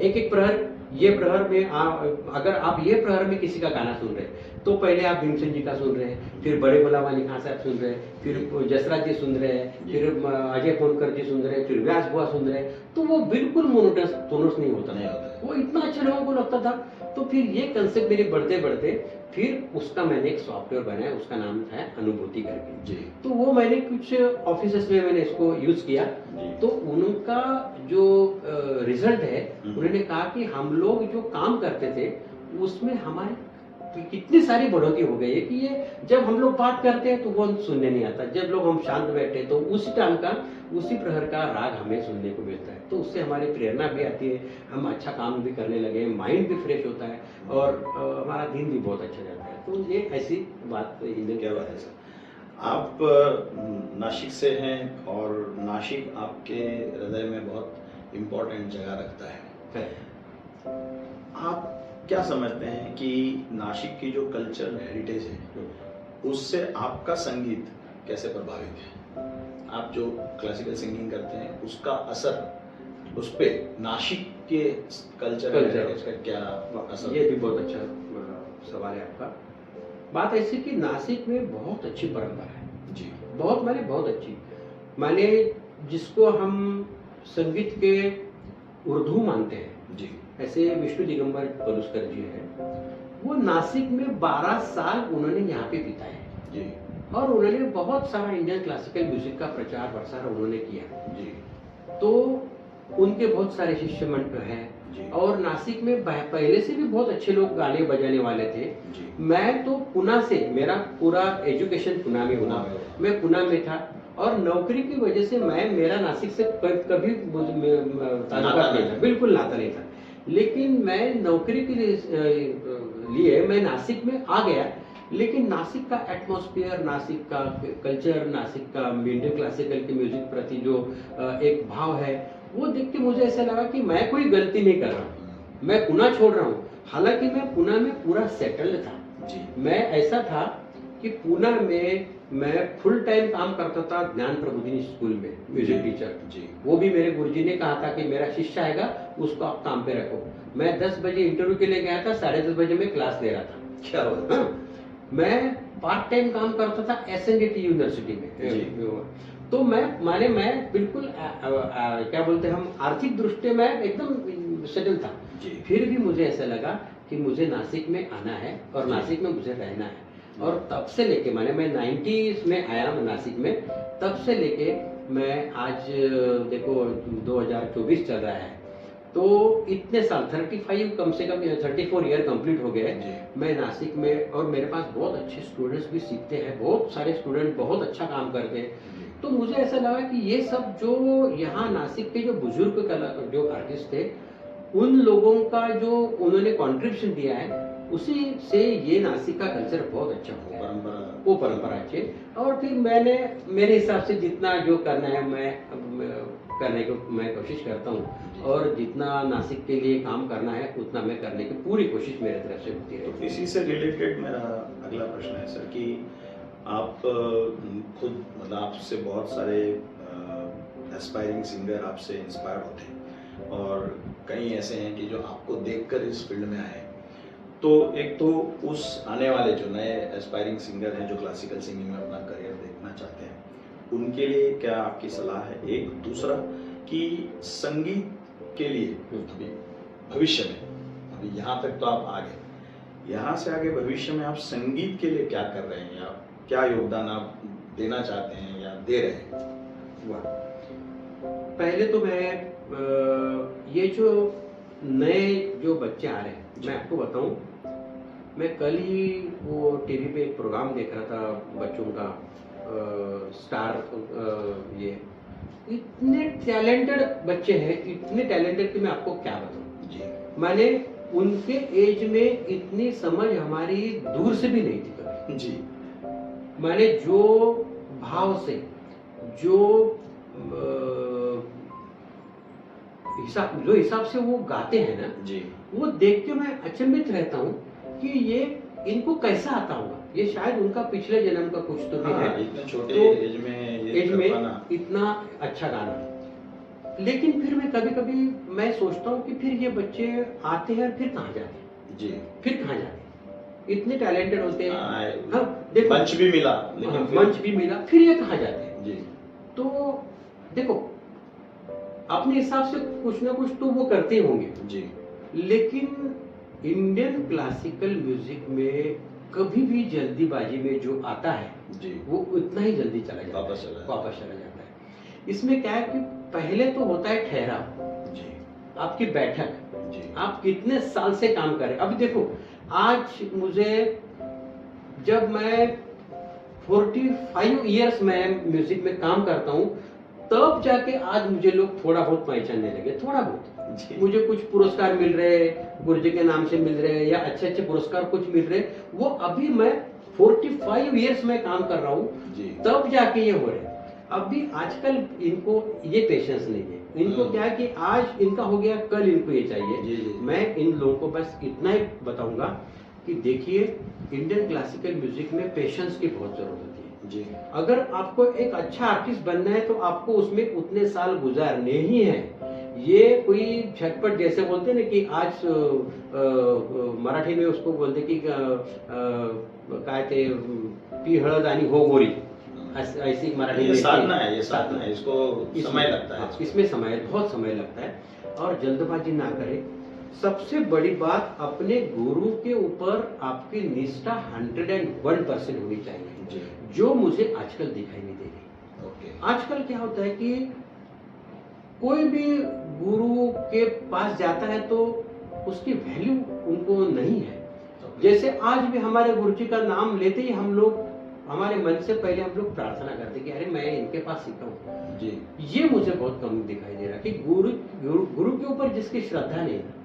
एक प्रहर, ये प्रहर में अगर आप ये प्रहर में किसी का गाना सुन रहे हैं तो पहले आप भीमसेन जी का सुन रहे हैं, फिर बड़े गुलाम अली खान साहब सुन रहे हैं, फिर जसराज जी सुन रहे हैं, फिर अजय फोनकर जी सुन रहे हैं, फिर व्यास बुआ सुन रहे हैं, तो वो बिल्कुल मोनोटोनस नहीं होता नहीं था। होता है। वो इतना अच्छा लोगों को लगता था। तो फिर ये कंसेप्ट मेरे बढ़ते बढ़ते फिर उसका मैंने एक सॉफ्टवेयर बनाया, उसका नाम था अनुभूति करके। जी। तो वो मैंने कुछ ऑफिसेस में मैंने इसको यूज किया। जी। तो उनका जो रिजल्ट है, उन्होंने कहा कि हम लोग जो काम करते थे उसमें हमारे कितनी सारी बढ़ोतरी हो गई है कि ये जब हम लोग बात करते हैं तो वो सुनने नहीं आता, जब लोग हम शांत बैठे तो उसी टाइम का उसी प्रहर का राग हमें सुनने को मिलता है। तो उससे हमारी प्रेरणा भी आती है, हम अच्छा काम भी करने लगे, माइंड भी फ्रेश होता है और हमारा दिन भी बहुत अच्छा जाता है। तो ये ऐसी बात क्या बात है सर। आप नासिक से हैं और नासिक आपके हृदय में बहुत इम्पोर्टेंट जगह रखता है। आप क्या समझते हैं कि नासिक की जो कल्चरल हेरिटेज है उससे आपका संगीत कैसे प्रभावित है? आप जो क्लासिकल सिंगिंग करते हैं उसका असर उस पे नासिक के कल्चरल हेरिटेज का क्या असर? ये भी बहुत अच्छा सवाल है आपका। बात ऐसी कि नासिक में बहुत अच्छी परंपरा है जी, बहुत माने बहुत अच्छी माने जिसको हम संगीत के उर्दू मानते हैं। जी, ऐसे विष्णु दिगंबर पलुस्कर जी हैं, वो नासिक में 12 साल उन्होंने यहाँ पे बिताए हैं जी, और उन्होंने बहुत सारा इंडियन क्लासिकल म्यूजिक का प्रचार प्रसार उन्होंने किया। जी, तो उनके बहुत सारे शिष्य मंडल हैं जी, और नासिक में पहले से भी बहुत अच्छे लोग गाने बजाने वाले थे। जी, मैं तो पुणे से, मेरा पूरा एजुकेशन पुणे में हुआ, मैं पुणे में था और नौकरी की वजह से मेरा नासिक से कभी ताल्लुकात नहीं था, बिल्कुल नाता नहीं था। लेकिन मैं नौकरी के लिए मैं नासिक में आ गया, लेकिन नासिक का एटमॉस्फेयर, नासिक का कल्चर, नासिक का इंडियन क्लासिकल के म्यूजिक प्रति जो एक भाव है, वो देख के मुझे ऐसा लगा कि मैं कोई गलती नहीं कर रहा हूँ, मैं पुणे छोड़ रहा हूँ। हालांकि मैं पुणे में पूरा सेटल्ड था। जी, मैं ऐसा था कि पुणे में मैं फुल टाइम काम करता था ज्ञान प्रबोधिनी स्कूल में म्यूजिक टीचर। जी, वो भी मेरे गुरुजी ने कहा था कि मेरा शिष्य आएगा उसको आप काम पे रखो। मैं 10 बजे इंटरव्यू के लिए गया था, 10:30 बजे मैं क्लास दे रहा था। क्या बात है? हाँ, मैं पार्ट टाइम काम करता था एसएनडीटी यूनिवर्सिटी जी। में। तो मैं बिल्कुल क्या बोलते हैं हम, आर्थिक दृष्टि में एकदम सेटल था। जी, फिर भी मुझे ऐसा लगा कि मुझे नासिक में आना है और जी। नासिक में मुझे रहना है। और तब से लेके मैं 90s में आया नासिक में, तब से लेके मैं आज देखो 2024 चल रहा है, तो इतने साल 35 कम से कम 34 ईयर कंप्लीट हो गए जी, मैं नासिक में। और मेरे पास बहुत अच्छे स्टूडेंट्स भी सीखते हैं, बहुत सारे स्टूडेंट बहुत अच्छा काम करते हैं। जी, तो मुझे ऐसा लगा कि ये सब जो यहाँ नासिक के जो बुजुर्ग कला जो आर्टिस्ट थे, उन लोगों का जो उन्होंने कंट्रीब्यूशन दिया है, उसी से ये नासिक का कल्चर बहुत अच्छा हो गया, परंपरा, वो परंपरा अच्छी। और फिर मैंने मेरे हिसाब से जितना जो करना है मैं करने को मैं कोशिश करता हूँ और जितना नासिक के लिए काम करना है उतना मैं करने की पूरी कोशिश मेरे तरफ से होती तो है। इसी से रिलेटेड मेरा अगला प्रश्न है सर कि आप खुद मतलब आपसे बहुत सारे एस्पायरिंग सिंगर आपसे इंस्पायर होते हैं और कई ऐसे हैं कि जो आपको देखकर इस फील्ड में आए। तो एक तो उस आने वाले जो नए एस्पायरिंग सिंगर हैं जो क्लासिकल सिंगिंग में अपना करियर देखना चाहते हैं, उनके लिए क्या आपकी सलाह है? एक दूसरा कि संगीत के लिए अभी भविष्य में, अभी यहाँ तक तो आप आ गए, यहाँ से आगे भविष्य में आप संगीत के लिए क्या कर रहे हैं या क्या योगदान आप देना चाहते हैं या दे रहे हैं? वाह। पहले तो मैं ये जो नए जो बच्चे आ रहे हैं, मैं आपको बताऊं, मैं कल ही वो टीवी पे एक प्रोग्राम देख रहा था बच्चों का, स्टार, ये इतने टैलेंटेड बच्चे हैं, इतने टैलेंटेड कि मैं आपको क्या बताऊं। जी, मैंने उनके एज में इतनी समझ हमारी दूर से भी नहीं थी कभी। जी, मैंने जो भाव से, जो हिसाब से वो गाते हैं ना, जी, वो देख के मैं अचंभित रहता हूँ कि ये इनको कैसा आता होगा। ये शायद उनका पिछले जन्म का कुछ तो भी है, हाँ, इतने छोटे तो एज में ये एज कर में पाना। इतना अच्छा गाना। लेकिन फिर मैं कभी कभी मैं सोचता हूँ कि फिर ये बच्चे आते हैं और फिर कहाँ जाते हैं, जी, फिर कहाँ जाते हैं, इतने टैलेंटेड होते हैं। हाँ, देखो, मंच भी मिला लेकिन हाँ, फिर- मंच भी मिला, फिर ये कहाँ जाते हैं। जी, तो देखो, अपने हिसाब से कुछ ना कुछ तो वो करते ही होंगे, जी, लेकिन इंडियन क्लासिकल म्यूजिक में कभी भी जल्दीबाजी में जो आता है जी, वो उतना ही जल्दी चला जाता वापस है, चला वापस चला जाता है। इसमें क्या है कि पहले तो होता है ठहराव, जी, आपकी बैठक, जी, आप कितने साल से काम कर रहे हैं। अभी देखो, आज मुझे, जब मैं 45 इयर्स में म्यूजिक में काम करता हूँ, तब जाके आज मुझे लोग थोड़ा बहुत पहचानने लगे, थोड़ा बहुत। जी, मुझे कुछ पुरस्कार मिल रहे हैं, गुरुजी के नाम से मिल रहे हैं, या अच्छे अच्छे पुरस्कार कुछ मिल रहे हैं, वो अभी मैं 45 ईयर्स में काम कर रहा हूँ जी तब जाके ये हो रहे हैं। अभी आजकल इनको ये पेशेंस नहीं है, इनको क्या है कि आज इनका हो गया, कल इनको ये चाहिए। जी जी मैं इन लोगों को बस इतना ही बताऊंगा कि देखिए, इंडियन क्लासिकल म्यूजिक में पेशेंस की बहुत जरूरत होती है। जी अगर आपको एक अच्छा आर्टिस्ट बनना है तो आपको उसमें उतने साल गुजारने ही हैं। ये कोई झटपट, जैसे बोलते हैं ना कि आज मराठी में उसको बोलते कि काय ते पी हळद आणि हो गोरी, ऐसी मराठी ये में साधना है, ये साधना है, इसको समय लगता है। इसमें समय, बहुत समय लगता है और जल्दबाजी ना करें। सबसे बड़ी बात, अपने गुरु के ऊपर आपकी निष्ठा 101% होनी चाहिए, जी जो मुझे आजकल दिखाई नहीं दे रही। ओके आजकल क्या होता है कि कोई भी गुरु के पास जाता है तो उसकी वैल्यू उनको नहीं है। जैसे आज भी हमारे गुरु जी का नाम लेते ही हम लोग, हमारे मन से पहले हम लोग प्रार्थना करते कि अरे मैं इनके पास सीखा हूँ। जी ये मुझे बहुत कम दिखाई दे रहा कि गुरु के ऊपर जिसकी श्रद्धा नहीं है,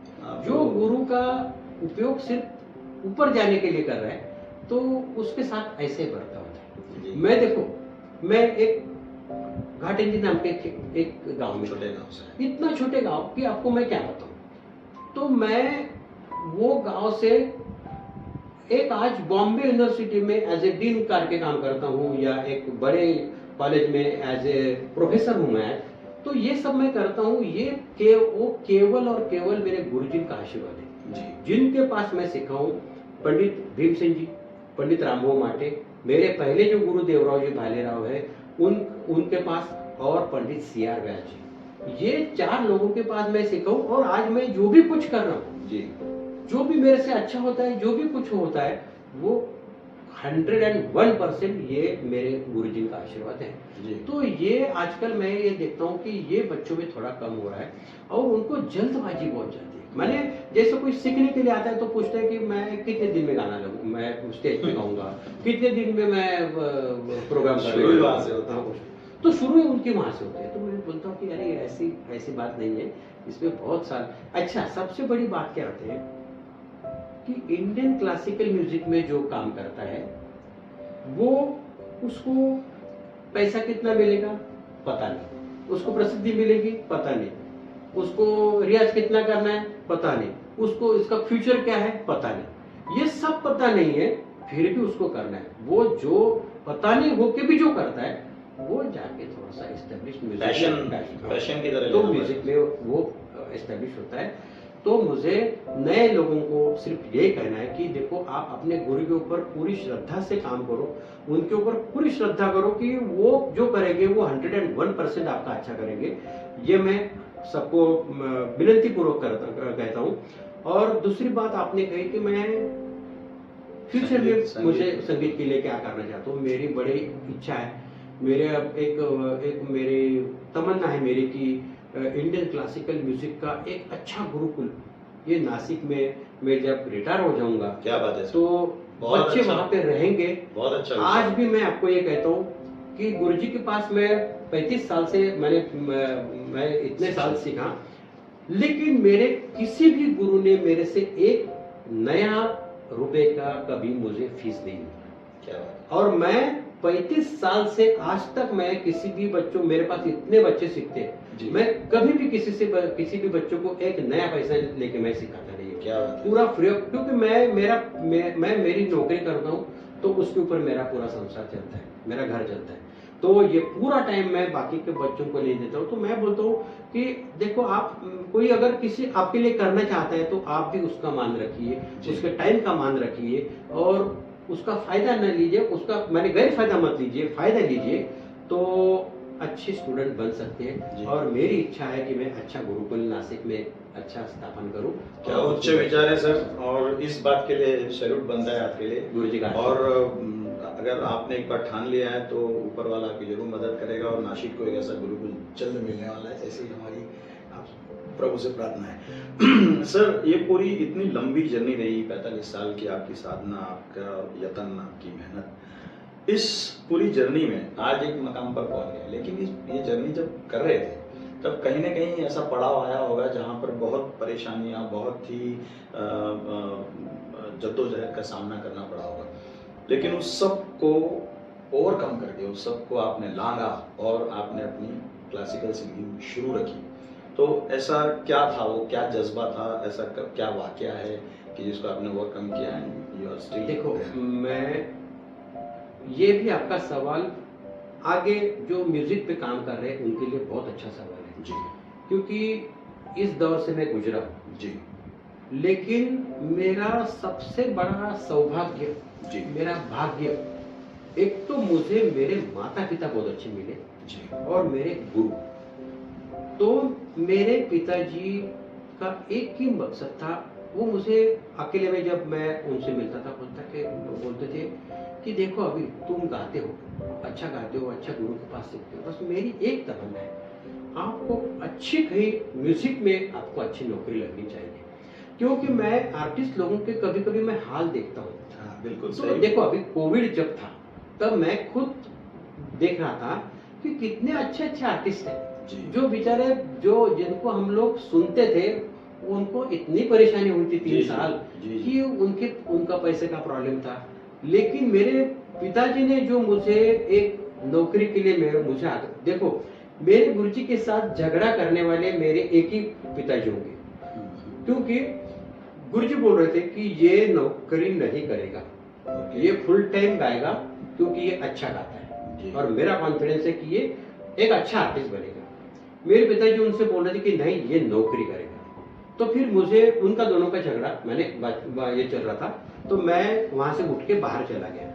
जो गुरु का उपयोग सिर्फ ऊपर जाने के लिए कर रहा है, तो उसके साथ ऐसे बरता होता है। जी मैं देखो, मैं एक घाटेंजी नाम के एक गांव में, छोटे गांव से, इतना छोटे गांव कि आपको मैं क्या बताऊं। तो मैं वो गांव से एक आज बॉम्बे यूनिवर्सिटी में एज ए डीन करके काम करता हूँ, या एक बड़े कॉलेज में एज ए प्रोफेसर हूँ मैं, तो ये सब मैं करता हूँ, ये वो केवल और केवल मेरे गुरुजी का आशीर्वाद है। जी जिनके पास मैं सीखा हूँ, पंडित भीमसेन जी, पंडित रामभाऊ माटे, मेरे पहले जो गुरु देवराव जी भालेराव है, उनके पास, और पंडित CR व्यास जी, ये 4 लोगों के पास मैं सीखा हूँ। और आज मैं जो भी कुछ कर रहा हूँ, जी जो भी मेरे से अच्छा होता है, जो भी कुछ होता है, वो 101% ये मेरे गुरुजी का आशीर्वाद है। जी तो ये आजकल मैं ये देखता हूँ कि ये बच्चों में थोड़ा कम हो रहा है और उनको जल्दबाजी बहुत जाती है। मैंने, जैसे कोई सीखने के लिए आता है तो पूछता है कि मैं कितने दिन में गाना लगूं, मैं स्टेज पे गाऊंगा, कितने दिन में मैं प्रोग्राम शुरू ही वहां से होता है। तो शुरू ही उनके वहां से होते हैं। तो मैं बोलता हूँ कि अरे ऐसी बात नहीं है, इसमें बहुत साल। अच्छा, सबसे बड़ी बात क्या होती है कि इंडियन क्लासिकल म्यूजिक में जो काम करता है, वो उसको पैसा कितना मिलेगा पता नहीं, उसको प्रसिद्धि मिलेगी पता नहीं, उसको रियाज कितना करना है पता नहीं, उसको इसका फ्यूचर क्या है पता नहीं, ये सब पता नहीं है, फिर भी उसको करना है। वो जो पता नहीं होके भी जो करता है, वो जाके थोड़ा सा एस्टेब्लिश पैशन की तरह तो लेना म्यूजिक में वो एस्टेब्लिश होता है। तो मुझे नए लोगों को सिर्फ ये कहना है कि देखो, आप अपने गुरु के ऊपर पूरी श्रद्धा से काम करो, उनके ऊपर पूरी श्रद्धा करो कि वो जो करेंगे वो 101% आपका अच्छा करेंगे। ये मैं सबको विनती पूर्वक कहता हूँ। और दूसरी बात आपने कही कि मैं फ्यूचर में मुझे संगीत के लिए क्या करना चाहता हूँ, मेरी बड़ी इच्छा है, मेरे एक मेरी तमन्ना है मेरी कि इंडियन क्लासिकल म्यूजिक का एक अच्छा गुरुकुल, ये नासिक में मैं जब रिटायर हो जाऊंगा, क्या बात है, तो बच्चे अच्छा, वहां पे रहेंगे। बहुत अच्छा। आज भी मैं आपको ये कहता हूँ कि गुरुजी के पास मैं 35 साल से मैं इतने साल सीखा, लेकिन मेरे किसी भी गुरु ने मेरे से एक नया रुपए का कभी मुझे फीस नहीं ली। क्या बात। और मैं 35 साल से आज तक मैं किसी भी बच्चों, मेरे पास इतने बच्चे सीखते हैं, मैं कभी भी किसी भी बच्चों को एक नया पैसा लेके मैं सिखाता नहीं हूँ। क्या बात है। पूरा फ्री ऑफ, क्योंकि मैं मेरी नौकरी करता हूँ तो उसके ऊपर मेरा पूरा संसार चलता है, मेरा घर चलता है। तो ये पूरा टाइम मैं बाकी के बच्चों को नहीं देता हूँ। तो मैं बोलता हूँ कि देखो, आप कोई अगर किसी आपके लिए करना चाहता है तो आप भी उसका मान रखिए, उसके टाइम का मान रखिए, और उसका फायदा न लीजिए, उसका मैंने गैर फायदा मत लीजिए, फायदा लीजिए, तो अच्छे स्टूडेंट बन सकते हैं। और मेरी इच्छा है कि मैं अच्छा गुरुकुल नासिक में अच्छा स्थापन करूं। क्या उच्च विचार है सर, और इस बात के लिए सैल्यूट बनता है आपके लिए गुरुजी का। और अगर आपने एक बार ठान लिया है तो ऊपर वाला आपकी जरूर मदद करेगा, और नासिक को एक ऐसा गुरुकुल जल्द मिलने वाला है, ऐसी हमारी प्रभु से प्रार्थना है। सर, ये पूरी इतनी लंबी जर्नी रही, 45 साल की आपकी साधना, आपका यत्न, आपकी मेहनत, इस पूरी जर्नी में आज एक मकाम पर पहुंच गए, लेकिन ये जर्नी जब कर रहे थे तब कहीं ना कहीं ऐसा पड़ाव आया होगा जहां पर बहुत परेशानियां, बहुत ही जद्दोजहद का सामना करना पड़ा होगा। लेकिन उस सब को ओवरकम करके उस सब को आपने लांघा और आपने अपनी क्लासिकल सिंगिंग शुरू रखी। तो ऐसा क्या था, वो क्या जज्बा था, ऐसा क्या वाकया है कि जिसको आपने ओवरकम किया एंड यू आर स्टिल? देखो, मैं ये भी आपका सवाल आगे जो म्यूजिक पे काम कर रहे हैं उनके लिए बहुत अच्छा सवाल है, जी क्योंकि इस दौर से मैं गुजरा हूँ। जी लेकिन मेरा सबसे बड़ा सौभाग्य, जी मेरा भाग्य, एक तो मुझे मेरे माता पिता बहुत अच्छे मिले जी और मेरे गुरु। तो मेरे पिताजी का एक ही मकसद था, वो मुझे अकेले में जब मैं उनसे मिलता था बोलते थे कि देखो अभी तुम गाते हो, अच्छा गाते हो, अच्छा गुरु के पास सीखते हो, बस मेरी एक तमन्ना है, आपको अच्छी कहीं म्यूजिक में आपको अच्छी नौकरी लगनी चाहिए। क्योंकि मैं आर्टिस्ट लोगों के कभी कभी मैं हाल देखता हूँ। हाँ बिल्कुल तो सही। देखो, अभी कोविड जब था तब मैं खुद देख रहा था कि कितने अच्छे अच्छे आर्टिस्ट हैं जी जो बेचारे, जो जिनको हम लोग सुनते थे, उनको इतनी परेशानी हुई थी 3 साल जी कि उनका पैसे का प्रॉब्लम था। लेकिन मेरे पिताजी ने जो मुझे एक नौकरी के लिए मुझे देखो, मेरे गुरुजी के साथ झगड़ा करने वाले मेरे एक ही पिताजी होंगे, क्योंकि गुरुजी बोल रहे थे कि ये नौकरी नहीं करेगा, ये फुल टाइम गाएगा क्योंकि ये अच्छा गाता है जी। और मेरा कॉन्फिडेंस है कि ये एक अच्छा आर्टिस्ट बनेगा। मेरे पिताजी उनसे बोल रहे थे कि नहीं, ये नौकरी करेगा। तो फिर मुझे उनका दोनों का झगड़ा ये चल रहा था, तो मैं वहां से उठ के बाहर चला गया।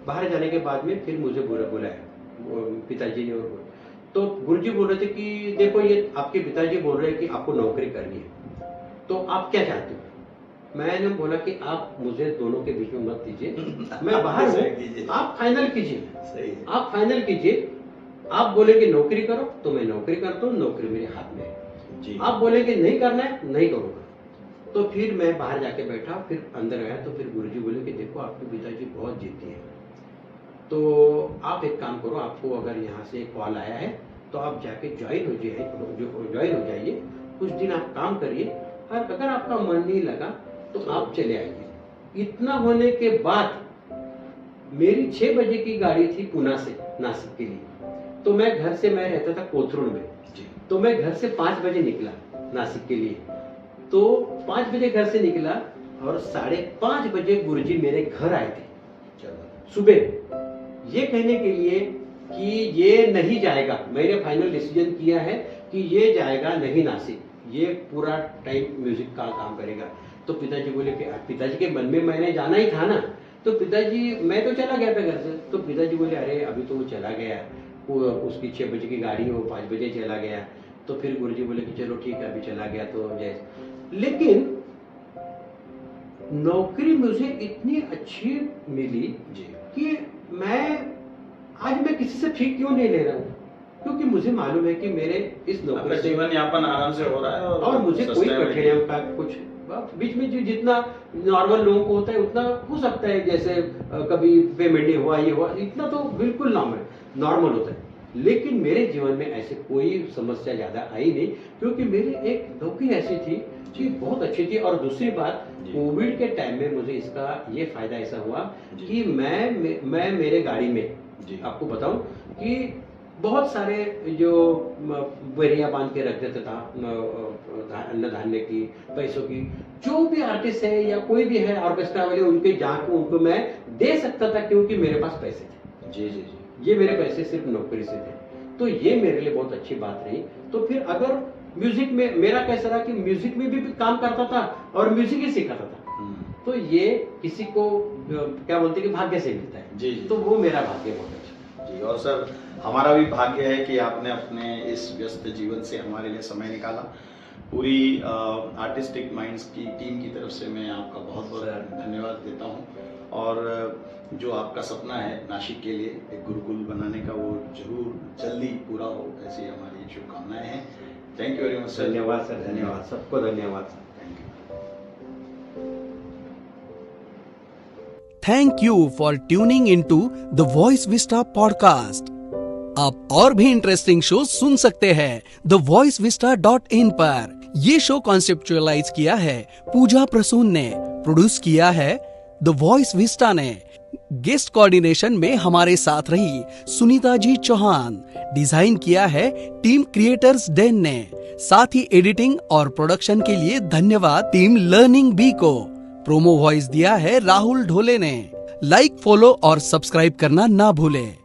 बाहर जाने के बाद में फिर मुझे बुलाया पिताजी ने, तो गुरुजी बोल रहे थे कि देखो, ये आपके पिताजी बोल रहे हैं कि आपको नौकरी करनी है, तो आप क्या चाहते हो? मैंने बोला कि आप मुझे दोनों के बीच में मत दीजिए, मैं बाहर हूँ, आप फाइनल कीजिए, सही है। आप फाइनल कीजिए। आप बोलेंगे नौकरी करो तो मैं नौकरी करता हूँ, नौकरी मेरे हाथ में है। जी आप बोलेंगे नहीं करना है, नहीं करूँगा। तो फिर मैं बाहर जाके बैठा, फिर अंदर गया, तो फिर गुरुजी बोले कि देखो आपके पिताजी बहुत जिद्दी हैं, तो आप एक काम करो, आपको अगर यहाँ से कॉल आया है तो आप जाके ज्वाइन हो जाइए, कुछ दिन आप काम करिए, और अगर आपका मन नहीं लगा तो आप चले आइए। इतना होने के बाद मेरी 6 बजे की गाड़ी थी पुणे से नासिक के लिए, तो मैं रहता था कोथरूड में, जी तो मैं घर से 5 बजे निकला नासिक के लिए। तो 5 बजे घर से निकला और 5:30 बजे गुरुजी मेरे घर आए थे चलो सुबह, ये कहने के लिए कि ये नहीं जाएगा। मैंने फाइनल डिसीजन किया है कि ये जाएगा नहीं नासिक, ये पूरा टाइम म्यूजिक का काम करेगा। तो पिताजी बोले कि पिताजी के मन में मैंने जाना ही था ना, तो पिताजी, मैं तो चला गया था घर से, तो पिताजी बोले अरे अभी तो वो चला गया, उसकी 6 बजे की गाड़ी है, वो 5 बजे चला गया। तो फिर गुरुजी बोले कि चलो ठीक है, अभी चला गया तो जैसे। लेकिन नौकरी मुझे इतनी अच्छी मिली जी कि आज मैं किसी से फी क्यों नहीं ले रहा हूँ, क्योंकि मुझे मालूम है कि मेरे इस नौकरी से जीवन यापन आराम से हो रहा है और मुझे कोई कठिनाइयों का कुछ बीच में जो जितना नॉर्मल लोगों को होता है उतना हो सकता है, जैसे कभी पेमेंट नहीं हुआ, ये हुआ, इतना तो बिल्कुल नॉर्मल होता है। लेकिन मेरे जीवन में ऐसे कोई समस्या ज्यादा आई नहीं, क्योंकि मेरी एक नौकरी ऐसी थी कि बहुत अच्छी थी। और दूसरी बात, कोविड के टाइम में मुझे इसका ये फायदा ऐसा हुआ कि मैं मेरे गाड़ी में, आपको बताऊं कि बहुत सारे जो बोरियां बांध के रख देता था अन्न धान्य की, पैसों की, जो भी आर्टिस्ट है या कोई भी है ऑर्केस्ट्रा वाले, उनके जाके उनको मैं दे सकता था, क्योंकि मेरे पास पैसे थे। जी जी जी, ये मेरे पैसे सिर्फ नौकरी से थे, तो ये मेरे लिए बहुत अच्छी बात रही। तो फिर अगर म्यूजिक में मेरा कैसा रहा कि म्यूजिक में भी काम करता था और म्यूजिक ही सिखाता था, तो ये किसी को क्या बोलते हैं कि भाग्य से मिलता है। जी जी, तो वो मेरा भाग्य बहुत अच्छा जी। और सर, हमारा भी भाग्य है कि आपने अपने इस व्यस्त जीवन से हमारे लिए समय निकाला। पूरी आर्टिस्टिक माइंड्स की टीम की तरफ से मैं आपका बहुत बहुत धन्यवाद देता हूँ। और जो आपका सपना है नासिक के लिए एक गुरुकुल बनाने का, वो जरूर जल्दी पूरा हो, ऐसी हमारी शुभकामनाएं हैं। Thank you very much sir. धन्यवाद सर, धन्यवाद, सबको धन्यवाद sir. Thank you for tuning into the Voice Vista podcast. आप और भी इंटरेस्टिंग शो सुन सकते हैं thevoicevista.in पर। ये शो कॉन्सेप्चुअलाइज किया है पूजा प्रसून ने, प्रोड्यूस किया है द वॉइस विस्टा ने। गेस्ट कोऑर्डिनेशन में हमारे साथ रही सुनीता जी चौहान। डिजाइन किया है टीम क्रिएटर्स डेन ने। साथ ही एडिटिंग और प्रोडक्शन के लिए धन्यवाद टीम लर्निंग बी को। प्रोमो वॉइस दिया है राहुल ढोले ने। लाइक, फॉलो और सब्सक्राइब करना ना भूलें।